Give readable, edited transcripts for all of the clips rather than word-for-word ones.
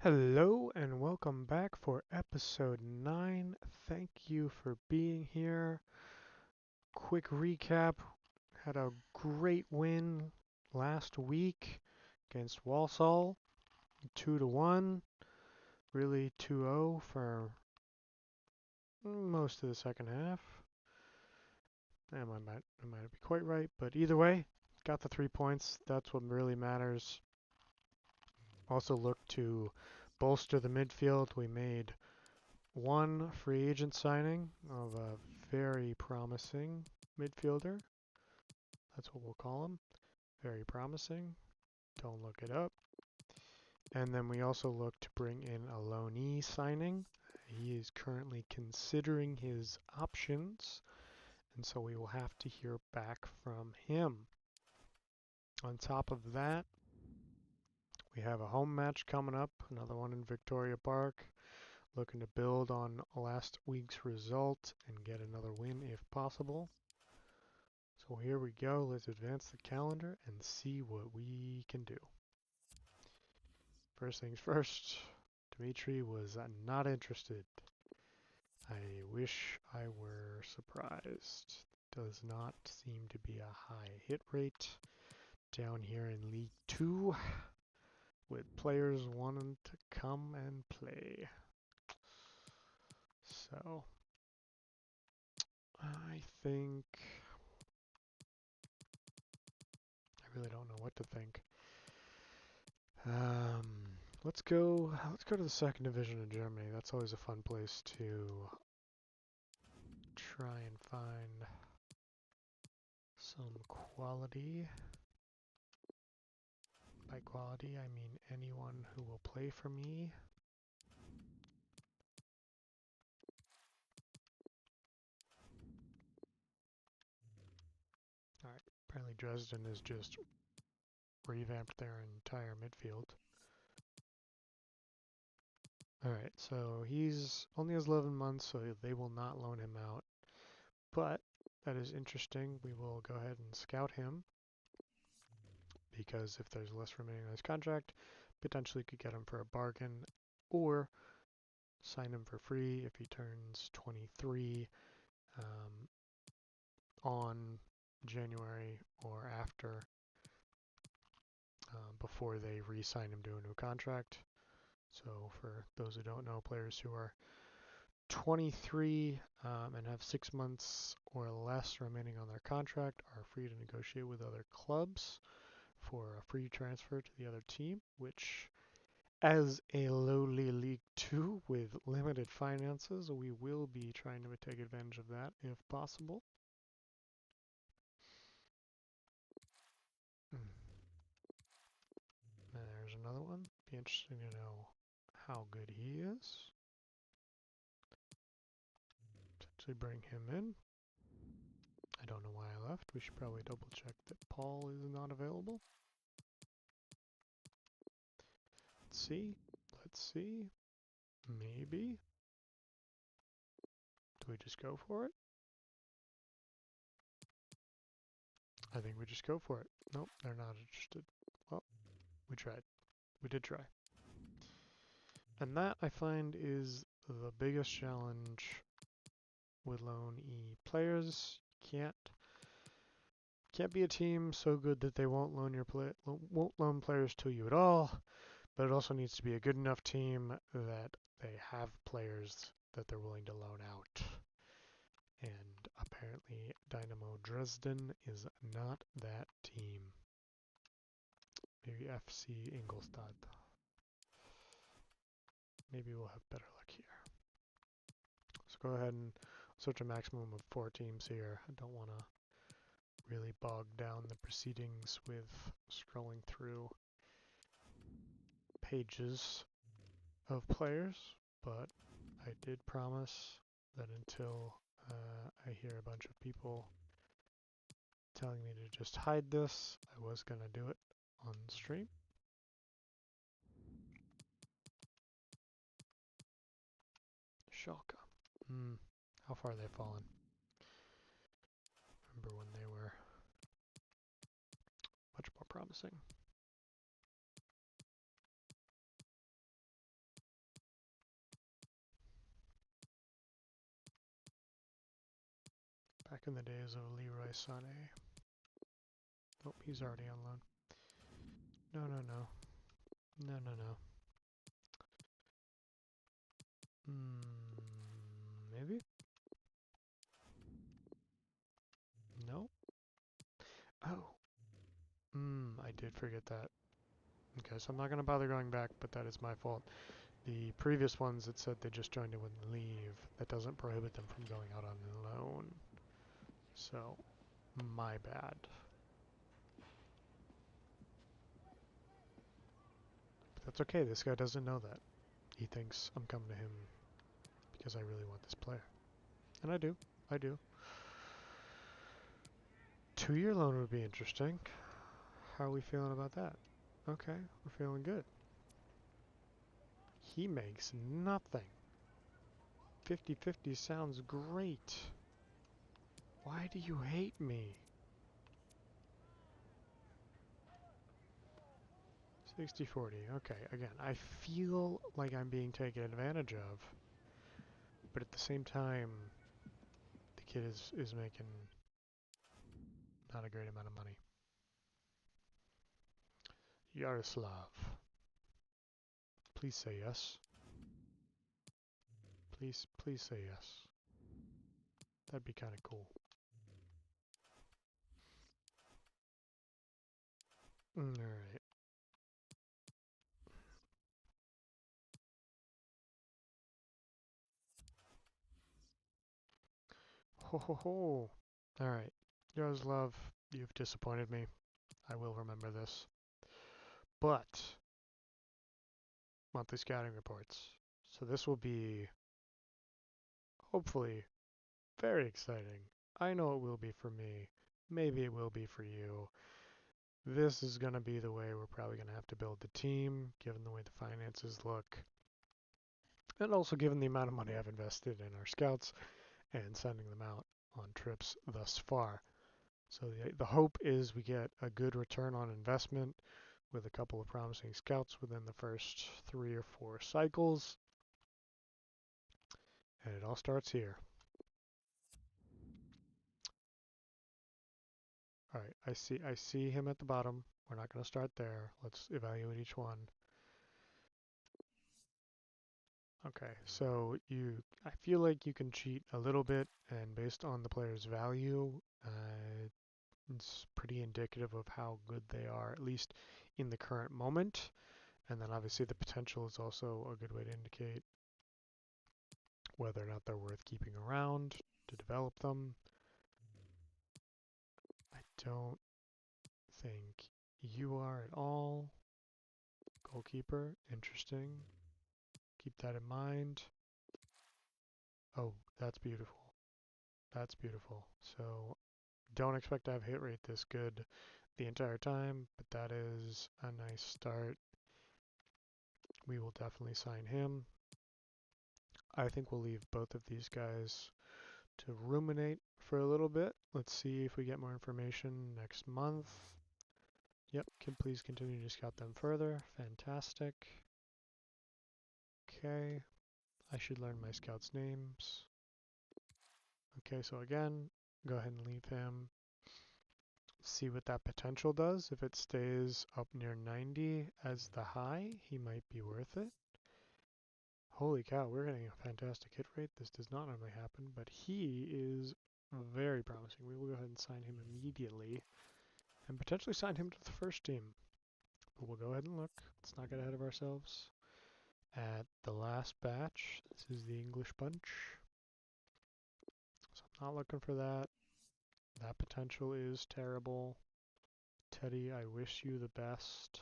Hello and welcome back for episode 9. Thank you for being here. Quick recap. Had a great win last week against Walsall. 2-1. Really 2-0 for most of the second half. I might be quite right, but either way, got the 3 points. That's what really matters. Also look to bolster the midfield. We made one free agent signing of a very promising midfielder. That's what we'll call him. Very promising. Don't look it up. And then we also look to bring in a loanee signing. He is currently considering his options, and so we will have to hear back from him. On top of that, we have a home match coming up, another one in Victoria Park. Looking to build on last week's result and get another win if possible. So here we go. Let's advance the calendar and see what we can do. First things first, Dimitri was not interested. I wish I were surprised. Does not seem to be a high hit rate down here in League 2 with players wanting to come and play. So I think I really don't know what to think. Let's go to the second division of Germany. That's always a fun place to try and find some quality. By quality, I mean anyone who will play for me. Alright, apparently Dresden has just revamped their entire midfield. Alright, so he's only has 11 months, so they will not loan him out. But that is interesting. We will go ahead and scout him, because if there's less remaining on his contract, potentially could get him for a bargain, or sign him for free if he turns 23 on January or after, before they re-sign him to a new contract. So for those who don't know, players who are 23 and have 6 months or less remaining on their contract are free to negotiate with other clubs for a free transfer to the other team, which, as a lowly League 2 with limited finances, we will be trying to take advantage of that if possible. There's another one. Be interesting to know how good he is. Potentially bring him in. I don't know why I left. We should probably double check that Paul is not available. Let's see. Let's see. Maybe. Do we just go for it? I think we just go for it. Nope, they're not interested. Well, we tried. We did try. And that, I find, is the biggest challenge with loanee players. Can't be a team so good that they won't loan players to you at all, but it also needs to be a good enough team that they have players that they're willing to loan out. And apparently Dynamo Dresden is not that team. Maybe FC Ingolstadt. Maybe we'll have better luck here. Let's go ahead and search a maximum of 4 teams here. I don't want to really bog down the proceedings with scrolling through pages of players, but I did promise that until I hear a bunch of people telling me to just hide this, I was going to do it on stream. Schalke. How far they've fallen. Remember when they were much more promising. in the days of Leroy Sané. Nope, he's already on loan. No, no, no. No, no, no. Maybe? No? Oh. I did forget that. Okay, so I'm not going to bother going back, but that is my fault. The previous ones, it said they just joined it with leave. That doesn't prohibit them from going out on loan. So, my bad. But that's okay, this guy doesn't know that. He thinks I'm coming to him because I really want this player. And I do. I do. 2-year loan would be interesting. How are we feeling about that? Okay, we're feeling good. He makes nothing. 50-50 sounds great. Why do you hate me? 60-40. Okay, again, I feel like I'm being taken advantage of. But at the same time, the kid is making not a great amount of money. Yaroslav. Please say yes. Please say yes. That'd be kind of cool. Alright. Ho ho ho. Alright. Yaroslav, you've disappointed me. I will remember this. But, monthly scouting reports. So this will be, hopefully, very exciting. I know it will be for me. Maybe it will be for you. This is going to be the way we're probably going to have to build the team, given the way the finances look. And also given the amount of money I've invested in our scouts and sending them out on trips thus far. So the hope is we get a good return on investment with a couple of promising scouts within the first 3 or 4 cycles. And it all starts here. All right, I see him at the bottom. We're not going to start there. Let's evaluate each one. Okay, so I feel like you can cheat a little bit, and based on the player's value, it's pretty indicative of how good they are, at least in the current moment. And then obviously the potential is also a good way to indicate whether or not they're worth keeping around to develop them. I don't think you are at all. Goalkeeper, interesting. Keep that in mind. Oh, that's beautiful. That's beautiful. So don't expect to have hit rate this good the entire time, but that is a nice start. We will definitely sign him. I think we'll leave both of these guys to ruminate for a little bit. Let's see if we get more information next month. Yep, please continue to scout them further. Fantastic. Okay, I should learn my scouts' names. Okay, so again, go ahead and leave him. See what that potential does. If it stays up near 90 as the high, he might be worth it. Holy cow, we're getting a fantastic hit rate. This does not normally happen, but he is very promising. We will go ahead and sign him immediately and potentially sign him to the first team. But we'll go ahead and look. Let's not get ahead of ourselves. At the last batch, this is the English bunch. So I'm not looking for that. That potential is terrible. Teddy, I wish you the best.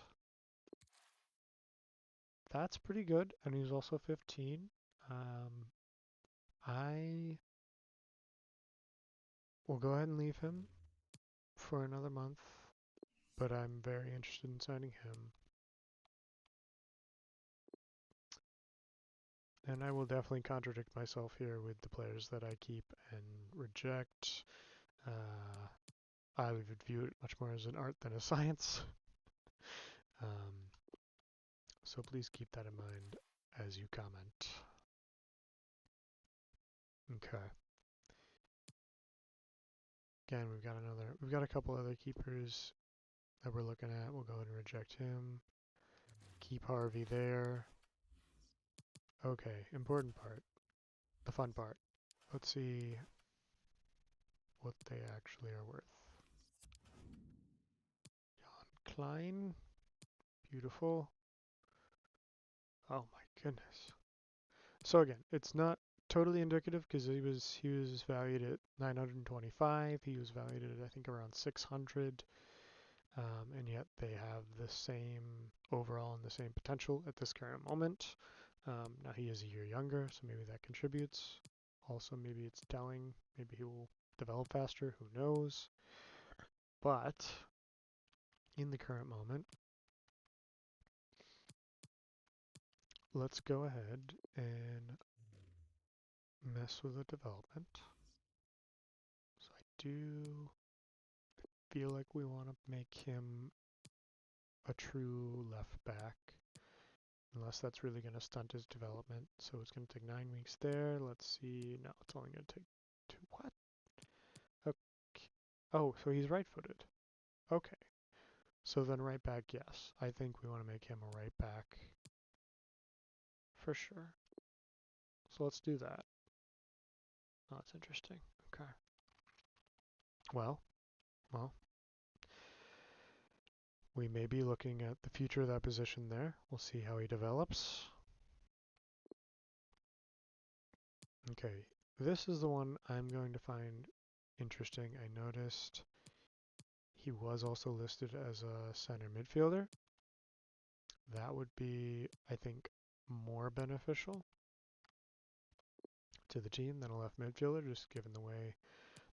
That's pretty good, and he's also 15. I will go ahead and leave him for another month, but I'm very interested in signing him. And I will definitely contradict myself here with the players that I keep and reject. I would view it much more as an art than a science. So please keep that in mind as you comment. Okay. Again, we've got a couple other keepers that we're looking at. We'll go ahead and reject him. Keep Harvey there. Okay, important part. The fun part. Let's see what they actually are worth. Jan Klein. Beautiful. Oh my goodness. So again, it's not totally indicative because he was valued at 925. He was valued at I think around 600. And yet they have the same overall and the same potential at this current moment. Now he is a year younger, so maybe that contributes. Also, maybe it's telling. Maybe he will develop faster. Who knows? But in the current moment, let's go ahead and mess with the development. So I do feel like we want to make him a true left back, unless that's really going to stunt his development. So it's going to take 9 weeks there. Let's see. No, it's only going to take 2. What? Okay. Oh, so he's right-footed. Okay. So then right back, yes. I think we want to make him a right back for sure. So let's do that. Oh, that's interesting. Okay. Well, we may be looking at the future of that position there. We'll see how he develops. Okay, this is the one I'm going to find interesting. I noticed he was also listed as a center midfielder. That would be, I think, more beneficial to the team than a left midfielder, just given the way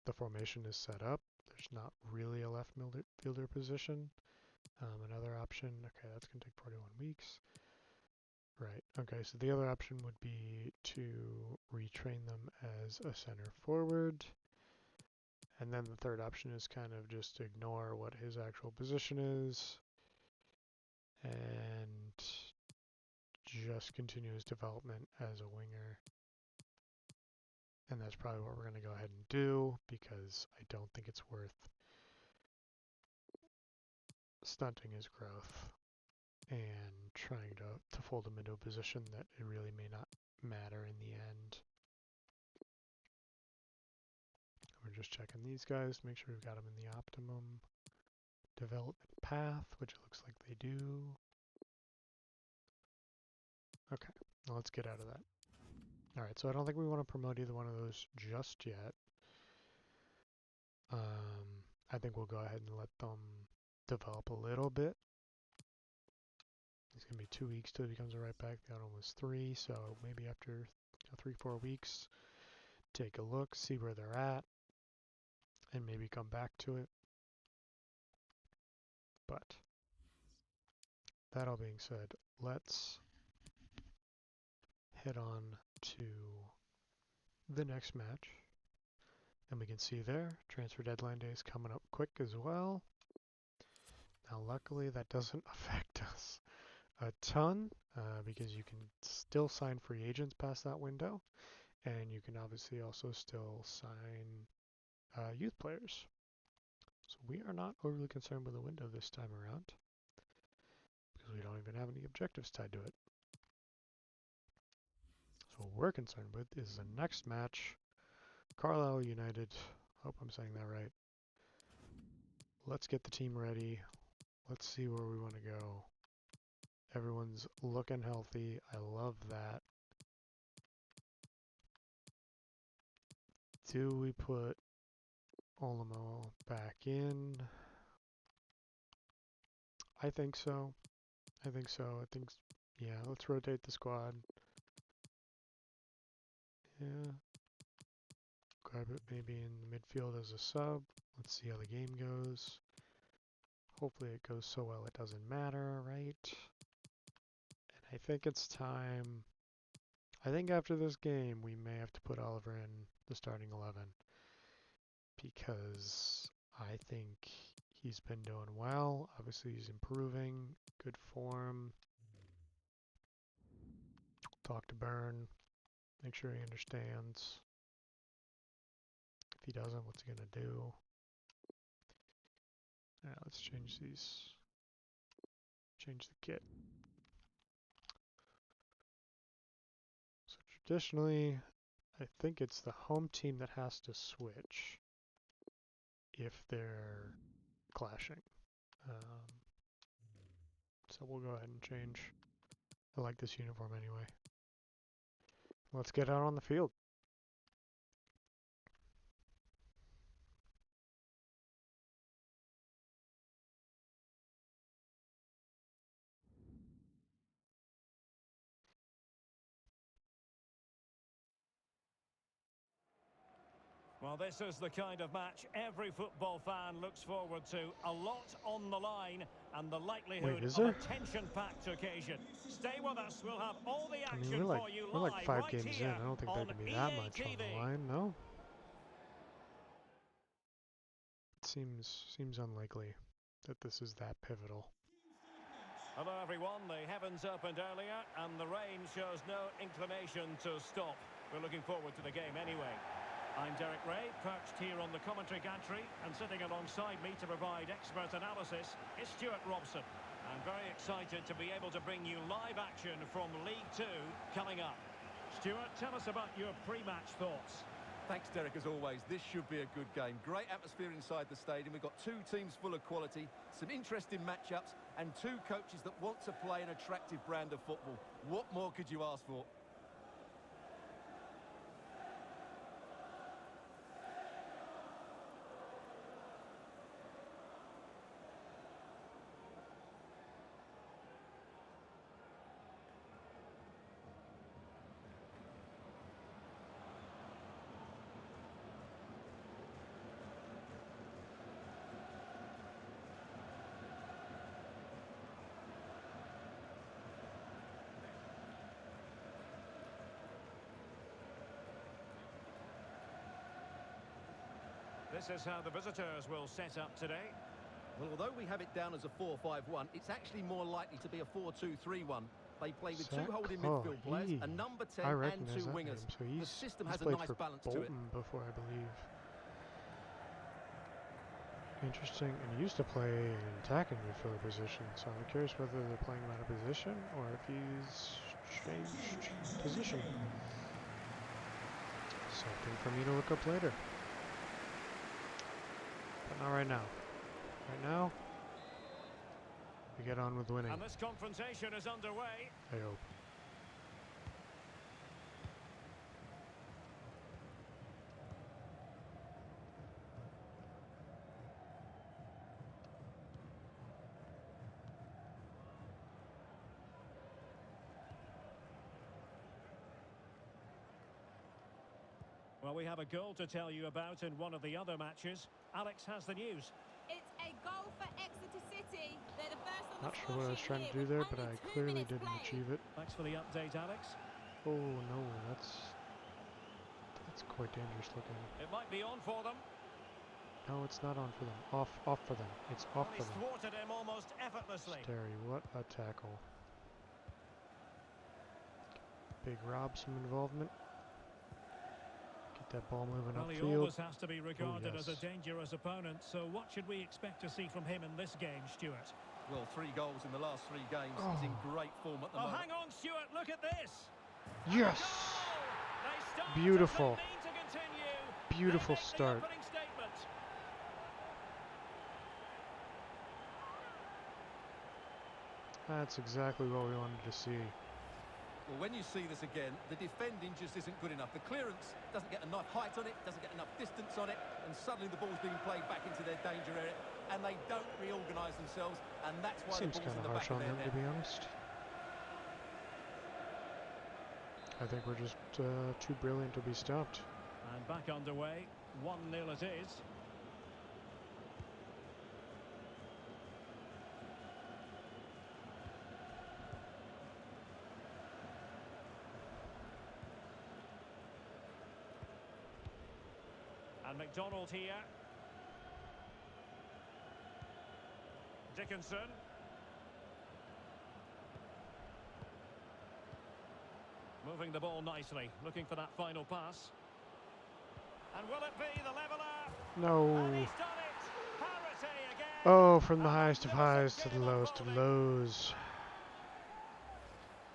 the formation is set up. There's not really a left midfielder position. Another option, okay, that's going to take 41 weeks. Right, okay, so the other option would be to retrain them as a center forward. And then the third option is kind of just ignore what his actual position is and just continue his development as a winger. And that's probably what we're going to go ahead and do because I don't think it's worth stunting his growth and trying to fold him into a position that it really may not matter in the end. We're just checking these guys to make sure we've got them in the optimum development path, which it looks like they do. Okay, now let's get out of that. Alright, so I don't think we want to promote either one of those just yet. I think we'll go ahead and let them develop a little bit. It's going to be 2 weeks till he becomes a right back. The other one was 3, so maybe after 3-4 weeks, take a look, see where they're at, and maybe come back to it. But that all being said, let's head on to the next match. And we can see there, transfer deadline day is coming up quick as well. Now luckily that doesn't affect us a ton because you can still sign free agents past that window, and you can obviously also still sign youth players. So we are not overly concerned with the window this time around because we don't even have any objectives tied to it. So what we're concerned with is the next match, Carlisle United. Hope I'm saying that right. Let's get the team ready. Let's see where we want to go. Everyone's looking healthy. I love that. Do we put Olamo back in? I think so. I think so. Yeah, let's rotate the squad. Yeah. Grab it maybe in the midfield as a sub. Let's see how the game goes. Hopefully it goes so well it doesn't matter, right? And I think it's time. I think after this game we may have to put Oliver in the starting 11 because I think he's been doing well. Obviously he's improving, good form. Talk to Byrne, make sure he understands. If he doesn't, what's he gonna do? Yeah, let's change these. Change the kit. So traditionally, I think it's the home team that has to switch if they're clashing. So we'll go ahead and change. I like this uniform anyway. Let's get out on the field. Well, this is the kind of match every football fan looks forward to. A lot on the line and the likelihood of a tension-packed occasion. Stay with us. We'll have all the action for you live we're like 5 right games here in. I don't think there on can be that much EA on the TV. line, no? It seems unlikely that this is that pivotal. Hello everyone, the heavens opened earlier and the rain shows no inclination to stop. We're looking forward to the game anyway. I'm Derek Ray, perched here on the commentary gantry, and sitting alongside me to provide expert analysis is Stuart Robson. I'm very excited to be able to bring you live action from League 2 coming up. Stuart, tell us about your pre-match thoughts. Thanks, Derek, as always. This should be a good game. Great atmosphere inside the stadium. We've got two teams full of quality, some interesting matchups, and two coaches that want to play an attractive brand of football. What more could you ask for? This is how the visitors will set up today. Well, although we have it down as a 4-5-1, it's actually more likely to be a 4-2-3-1. They play with two holding midfield players, a number 10 and two wingers. So the system has a played nice for balance Bolton to it. before, I believe. Interesting, and he used to play an attacking midfielder position, so I'm curious whether they're playing him out of position or if he's changed position. Something for me to look up later. But not right now. Right now, we get on with winning. And this confrontation is underway. I hope. Well, we have a goal to tell you about in one of the other matches. Alex has the news. It's a goal for Exeter City. They're the first on the Not sure what I was trying to do there, but I clearly didn't achieve it. Thanks for the update, Alex. Oh no, that's quite dangerous looking. It might be on for them. No, it's not on for them. Off for them. It's off for He's them. thwarted him almost effortlessly. Sterry, what a tackle. Big Robson involvement. Get that ball moving Well, upfield. he always has to be regarded yes. as a dangerous opponent. So what should we expect to see from him in this game, Stuart? Well, 3 goals in the last 3 games. He's in great form at the moment. Hang on, Stuart, look at this. Yes! Beautiful. Beautiful start. That's exactly what we wanted to see. Well, when you see this again, the defending just isn't good enough. The clearance doesn't get enough height on it, doesn't get enough distance on it, and suddenly the ball's being played back into their danger area, and they don't reorganise themselves, and that's why Seems the ball's kind in of the harsh back on of their them, net. to be honest. I think we're just too brilliant to be stopped. And back underway, 1-0 it is. And McDonald here. Dickinson. Moving the ball nicely, looking for that final pass. And will it be the leveller? No. And he's done it! Parity again! Oh, from the highest of highs to the lowest of lows.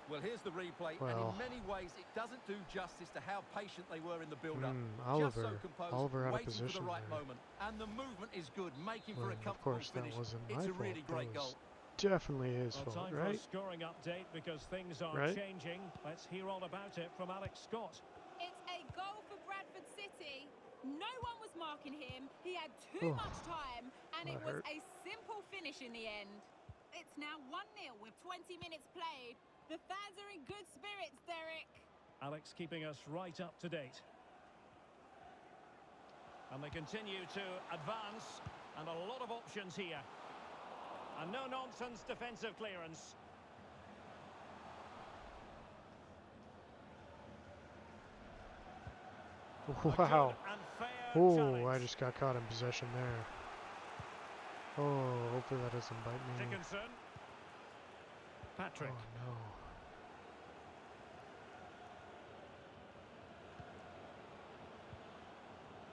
Well, here's the replay, and Well. in many ways it doesn't do justice to how patient they were in the build-up. Just so Oliver. composed, Oliver out of waiting for position the right there. moment. And the movement is good, making for a Of comfortable course, finish. that wasn't my It's a fault. really great That was goal. definitely his Well, fault, time right? for a scoring update because things are Right? changing. Let's hear all about it from Alex Scott. It's a goal for Bradford City. No one was marking him. He had too much time, and it that was hurt. a simple finish in the end. It's now 1-0 with 20 minutes played. The fans are in good spirits, Derek. Alex keeping us right up to date. And they continue to advance, and a lot of options here. And no-nonsense defensive clearance. Wow. Oh, Oh, I just got caught in possession there. Oh, hopefully that doesn't bite me. Dickinson. Patrick. Oh, no.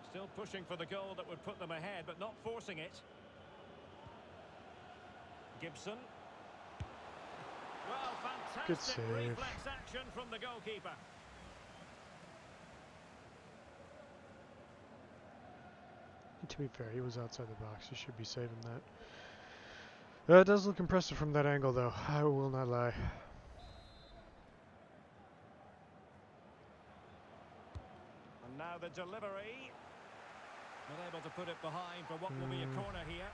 Still pushing for the goal that would put them ahead, but not forcing it. Gibson. Well, fantastic save. reflex action from the goalkeeper. To be fair, he was outside the box. He should be saving that. It does look impressive from that angle, though. I will not lie. And now the delivery. Not able to put it behind for what will be a corner here.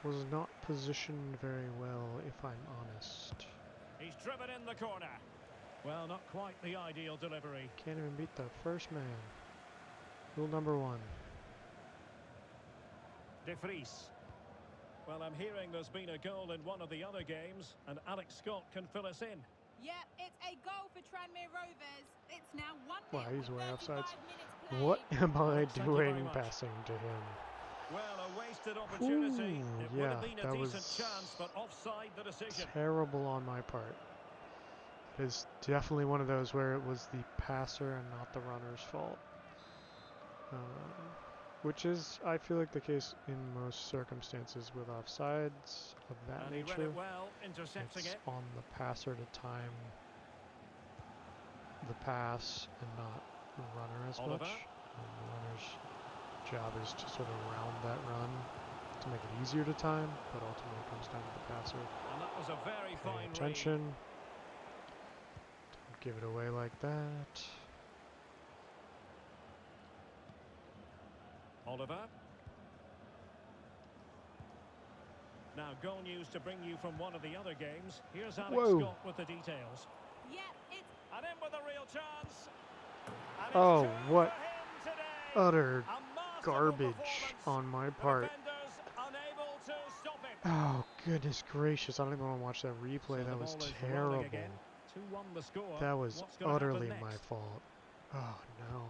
Was not positioned very well, if I'm honest. He's driven in the corner. Well, not quite the ideal delivery. Can't even beat the first man. Rule number 1. De Vries. Well, I'm hearing there's been a goal in one of the other games, and Alex Scott can fill us in. Yep, it's a goal for Tranmere Rovers. It's now 1-0 Wow, he's with way 35 offsides. minutes played. What am I Thank you very doing much. passing to him? Well, a wasted opportunity. Ooh, It would yeah, have been that a decent was chance, but offside the decision. terrible on my part. It is definitely one of those where it was the passer and not the runner's fault. Which is, I feel like, the case in most circumstances with offsides of that And he read nature. it well, intercepting It's it. on the passer to time the pass and not the runner as Oliver. much. The runner's job is to sort of round that run to make it easier to time, but ultimately it comes down to the passer. And that was a very Pay fine attention. read. Don't give it away like that. Oliver. Now, goal news to bring you from one of the other games. Here's Alex Whoa. Scott with the details. Yep, it's And in with a real chance. And it's Oh, two what for him today. utter A masterful garbage performance. on my The part. defenders unable to stop him. Oh, goodness gracious. I don't even want to watch that replay. So that the was ball is terrible. rolling again. 2-1 the score. That was What's gonna happen utterly next? my fault. Oh, no.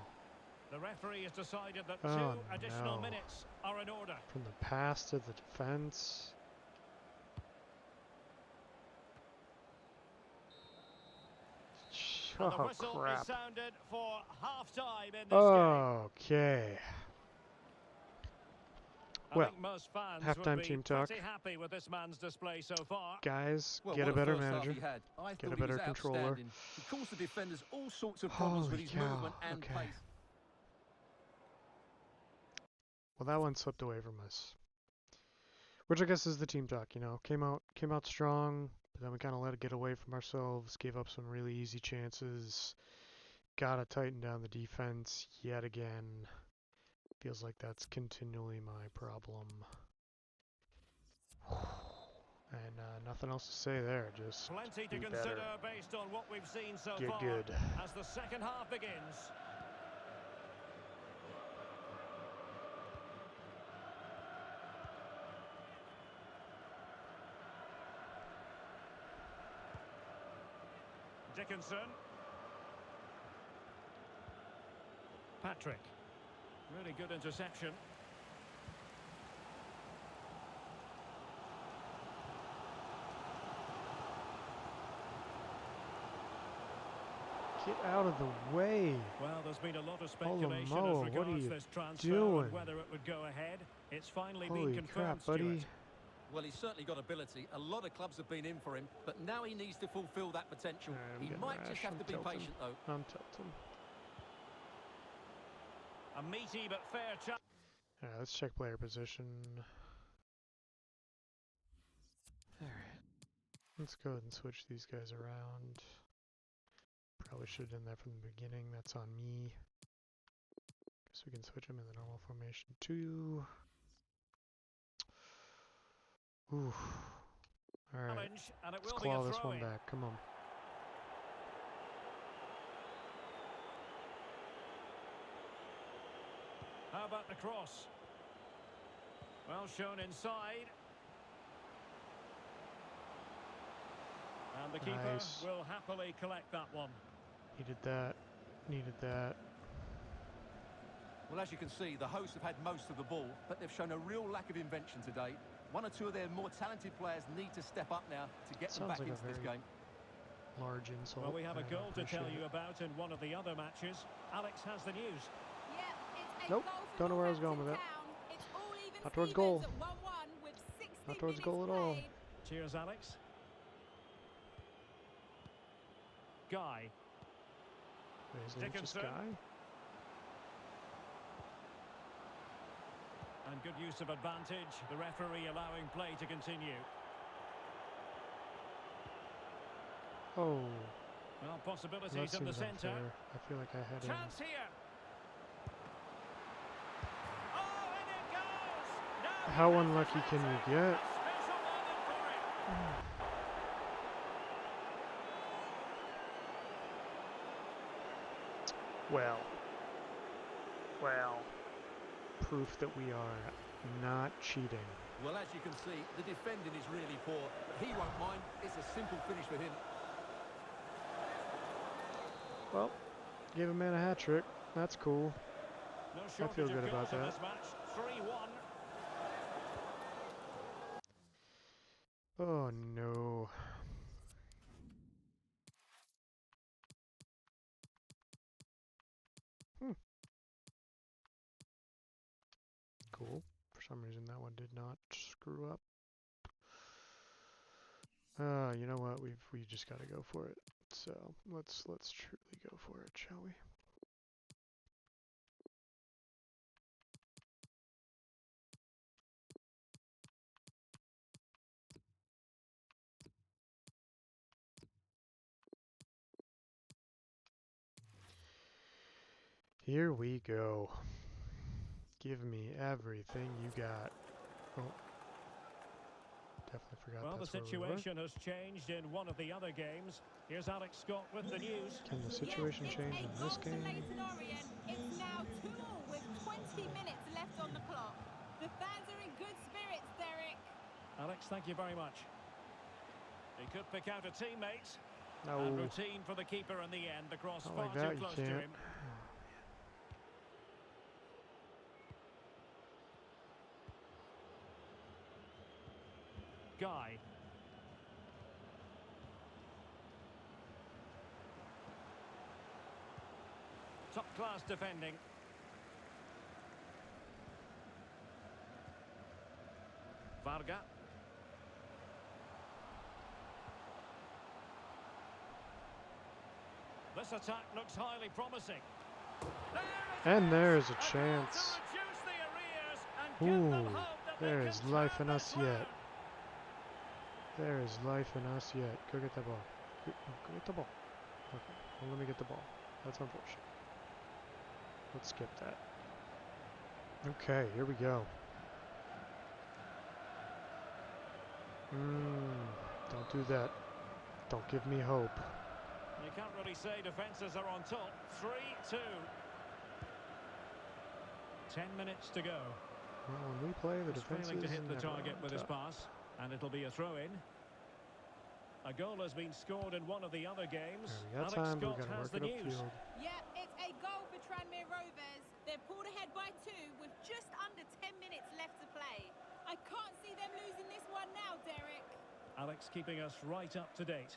The referee has decided that Oh, 2 additional no. minutes are in order. From the pass to the defense. And the Oh, whistle crap. is sounded for half-time in this game. Okay. Well, I think most fans halftime would be team talk. pretty happy with this man's display so far. Guys, Well, get what a better first half manager. he had. I Get a thought he was better controller. outstanding. He caused the defenders all sorts of problems Holy with his cow, movement and okay. pace. Well, that one slipped away from us. Which I guess is the team talk, you know. Came out strong, but then we kind of let it get away from ourselves, gave up some really easy chances. Gotta tighten down the defense yet again. Feels like that's continually my problem. And nothing else to say there, just Plenty to be consider better. based on what we've seen so Get far good. as the second half begins. Dickinson. Patrick. Really good interception. Get out of the way. Well, there's been a lot of Holy speculation moly, as what are regards you this transfer doing? and whether it would go ahead. It's finally Holy been confirmed, crap, buddy. Stuart. Well, he's certainly got ability. A lot of clubs have been in for him, but now he needs to fulfil that potential. Alright, I'm He getting might rash. just have I'm to be tilting. patient, though. I'm tilting. A meaty but fair chance. Alright, let's check player position. Alright. Let's go ahead and switch these guys around. Probably should have done that from the beginning. That's on me. Guess we can switch them in the normal formation too. Ooh. Alright. Challenge, and it Let's will be a claw this throw one in. back. Come on. How about the cross? Well shown inside. And the keeper Nice. will happily collect that one. Needed that. Needed that. Well, as you can see, the hosts have had most of the ball, but they've shown a real lack of invention today. One or two of their more talented players need to step up now to get them Sounds back like a into this very game. large insult. Well, we have a I goal to tell appreciate you it. about in one of the other matches. Alex has the news. Yeah, it's a Nope, goal for don't know where I was going with that. Northampton Town. It's all even Not towards Stevens goal. at 1-1 with 60 Not towards minutes goal at all. played. Cheers, Alex. Guy. Wait, his name's just Dickinson. Guy? And good use of advantage. The referee allowing play to continue. Oh, Well, that possibilities in the seems centre. unfair. I feel like I had him. Chance here. Oh, and it goes. Now he How has a unlucky can chance. you get? A special moment for him. Well, proof that we are not cheating. Well, as you can see, the defending is really poor, but he won't mind. It's a simple finish for him. Well, gave a man a hat trick. That's cool. No I feel shortage good of about goals in that. this match. 3-1. Oh no. Cool. For some reason that one did not screw up. You know what? We just got to go for it. So let's truly go for it, shall we? Here we go. Give me everything you got. Oh. Definitely forgot Well, the that's where we were. situation has changed in one of the other games. Here's Alex Scott with the news. Can the situation Yes, change it's in a this goal to game? Leyton Orient. It's now 2-2 with 20 minutes left on the clock. The fans are in good spirits, Derek. Alex, thank you very much. He could pick out a teammate. No. And routine for the keeper in the end. The cross Not far like that, too you close to can't. him. Guy. Top class defending. Varga. This attack looks highly promising. And there's a goal chance. to reduce the arrears and give them Ooh, hope that they there can is life turn in this us yet. round. There is life in us yet. Go get that ball. Go get the ball. Okay, well, let me get the ball. That's unfortunate. Let's skip that. Okay, here we go. Don't do that. Don't give me hope. You can't really say defences are on top. 3-2. 10 minutes to go. Well, when we play, the He's defense failing to is hit the never target on with his top. pass, and it'll be a throw-in. A goal has been scored in one of the other games. Alright, we got Alex time, but Scott we gotta has work the it news. upfield. Yeah, it's a goal for Tranmere Rovers. They're pulled ahead by 2 with just under 10 minutes left to play. I can't see them losing this one now, Derek. Alex keeping us right up to date.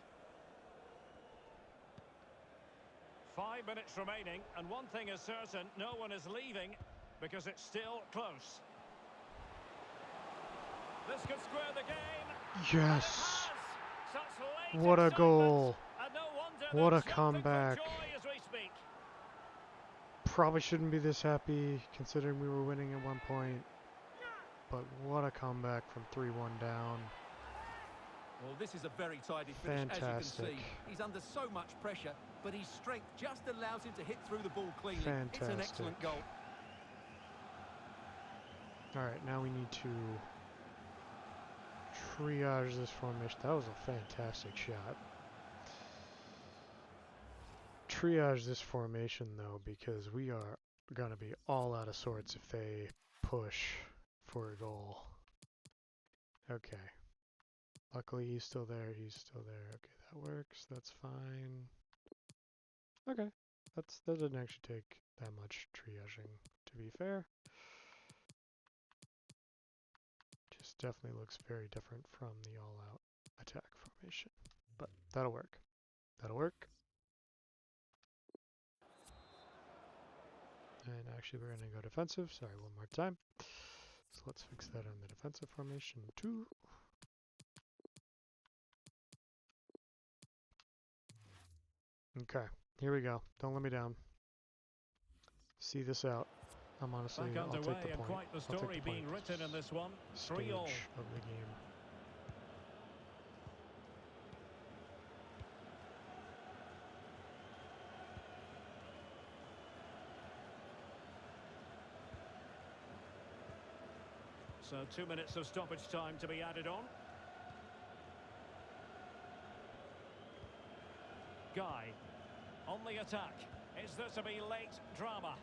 5 minutes remaining, and one thing is certain, no one is leaving because it's still close. This could square the game. Yes! Such late What a excitement. goal! And no wonder What they're a jumping comeback. for joy as we speak. Probably shouldn't be this happy considering we were winning at one point. But what a comeback from 3-1 down. Well, this is a very tidy finish, as you Fantastic. can see. He's under so much pressure, but his strength just allows him to hit through the ball cleanly. It's an excellent Fantastic. goal. Alright, now we need to triage this formation. That was a fantastic shot. Triage this formation, though, because we are going to be all out of sorts if they push for a goal. Okay. Luckily, he's still there. He's still there. Okay, that works. That's fine. Okay. That didn't actually take that much triaging, to be fair. Just definitely looks very different from the all-out attack formation. But that'll work. That'll work. And actually, we're going to go defensive. Sorry, one more time. So let's fix that on the defensive formation too. Okay, here we go. Don't let me down. See this out. I'm honestly, Back I'll underway, take the and point. quite the I'll take story the point being written in this one. stage 3-3. of the game. So 2 minutes of stoppage time to be added on. Guy on the attack. Is there to be late drama?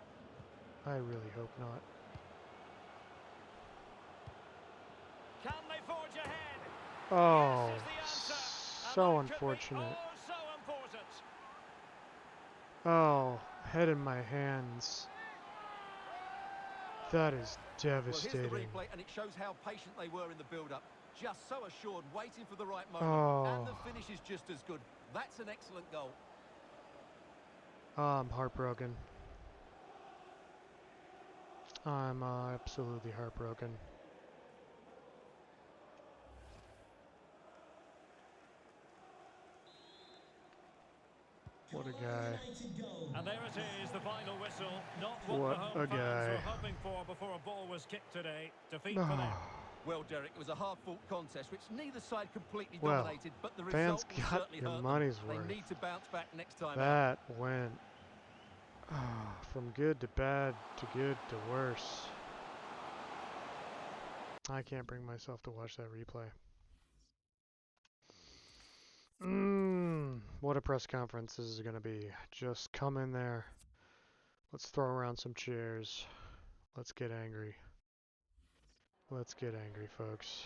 I really hope not. Can they forge ahead? Oh, Yes is the answer. And so that could be unfortunate. oh so important. Oh, head in my hands. That is Well, here's the devastating. replay, and it shows how patient they were in the build-up. Just so assured, waiting for the right moment. And Oh, the finish is just as good. That's an excellent goal. I'm heartbroken. I'm absolutely heartbroken. What a guy. And there it is, the final whistle. Not what What the home a fans guy. were hoping for before a ball was kicked today. Defeat for them. Well, Derek, it was a hard-fought contest, which neither side completely Well, dominated, but the fans result will got certainly your hurt money's them. worth. They need to bounce back next time out. That went from good to bad to good to worse. I can't bring myself to watch that replay. What a press conference this is going to be. Just come in there. Let's throw around some chairs. Let's get angry. Let's get angry, folks.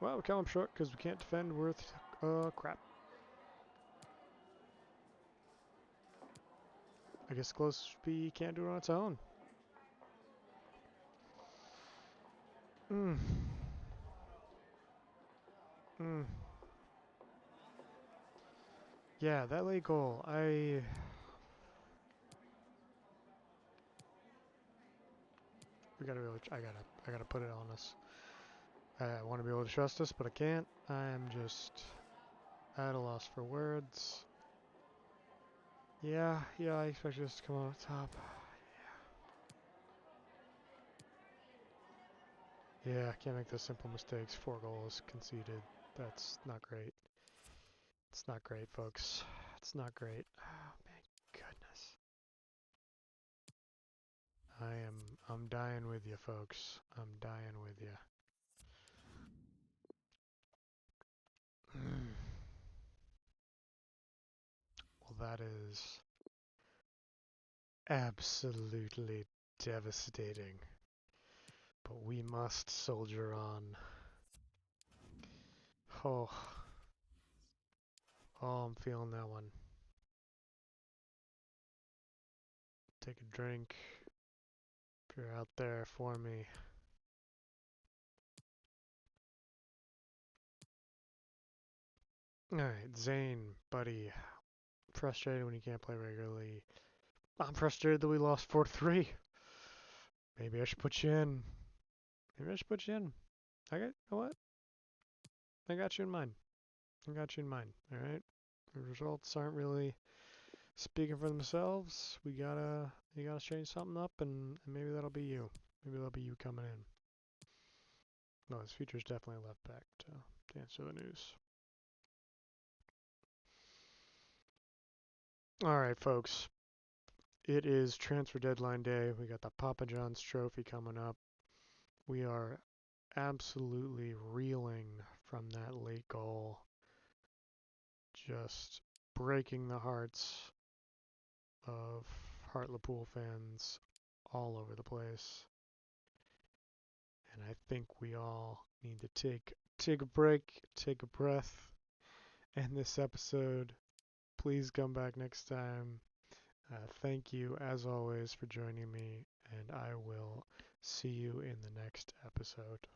Well, we come up short because we can't defend worth crap. I guess close speed can't do it on its own. Yeah, that late goal. I gotta put it on us. I want to be able to trust us, but I can't. I am just at a loss for words. Yeah, I expect us to come out top. Yeah, can't make those simple mistakes. 4 goals conceded. That's not great. It's not great, folks. It's not great. Oh, my goodness. I'm dying with you, folks. I'm dying with you. Well, that is absolutely devastating. But we must soldier on. Oh, I'm feeling that one. Take a drink if you're out there for me. Alright, Zane, buddy. Frustrated when you can't play regularly. I'm frustrated that we lost 4-3. Maybe I should put you in. Maybe I should put you in. I got, you know what? I got you in mind. I got you in mind, alright? The results aren't really speaking for themselves. You gotta change something up, and maybe that'll be you. Maybe that'll be you coming in. No, his future's definitely left back to answer the news. Alright, folks. It is transfer deadline day. We got the Papa John's Trophy coming up. We are absolutely reeling from that late goal. Just breaking the hearts of Hartlepool fans all over the place. And I think we all need to take a break, take a breath, end this episode. Please come back next time. Thank you, as always, for joining me, and I will see you in the next episode.